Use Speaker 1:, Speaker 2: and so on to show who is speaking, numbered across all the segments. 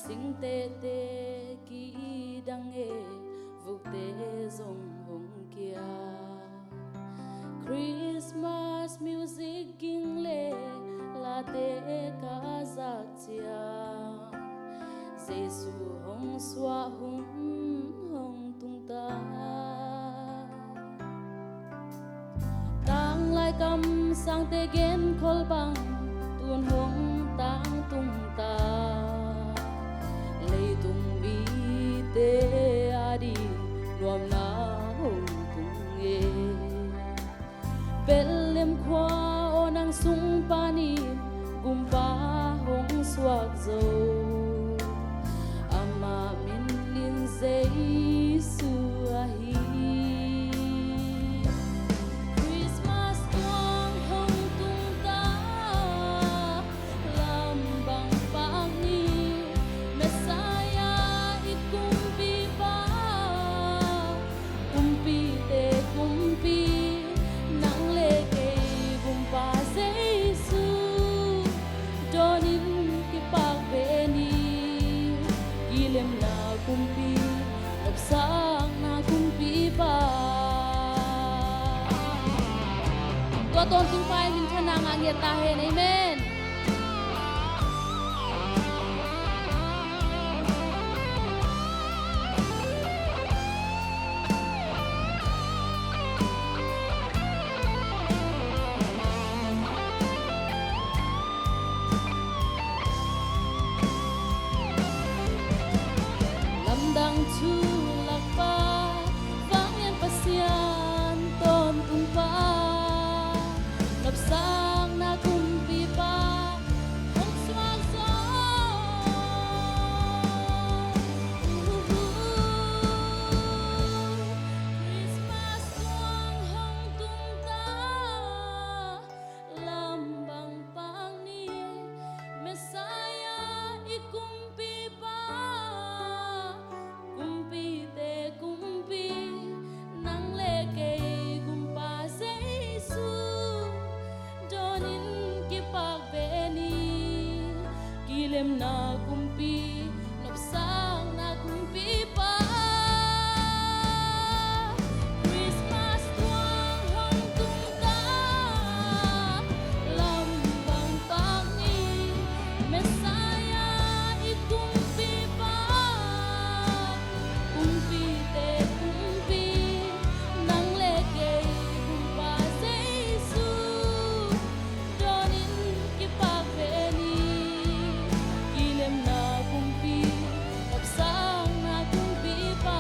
Speaker 1: sing te te ki dang e vuk te zong hong kia Christmas music ging le la te ka za chia Giêsu hong xóa hong tung ta tang lai kam sang te gen khol bang tuôn hong tang tung ta lei tung bi te adi nuam na hong tung e Bethlehem khwa onang sung pani gumpa hong swak zo ama min lin Giêsu ahi Christmas tuang hong tung ta lam bang pang ni Messiah it kumpi pa kumpi te kumpi nang le ke gumpa Giêsu donin ki pak be ni ilem na kumpi lapsang na kumpi pa tua ton tung pai min thana nga nge ta hen amen dang chu lak pa vang yan pasian ton tung pa lap sang na kumpi pa hong swang so Christmas tuang hong tung ta lambang pang ni Messiah ikumpi pa kumpi te kumpi nang leke gumpa Giêsu donin ki pak beni kilem na kumpi lapsang na kumpi pa Christmas tuang hong tung ta lambang pang ni Messiah ikumpi pa kumpi te kumpi nang leke gumpa Giêsu donin ki pak beni kilem na kumpi lapsang na kumpi pa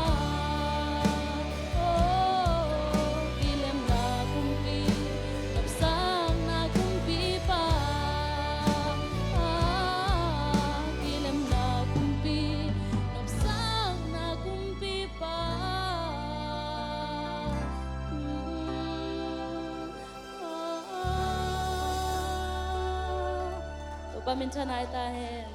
Speaker 1: oh kilem na kumpi lapsang na kumpi pa kilem na kumpi lapsang na kumpi pa to pa min chanai ta hen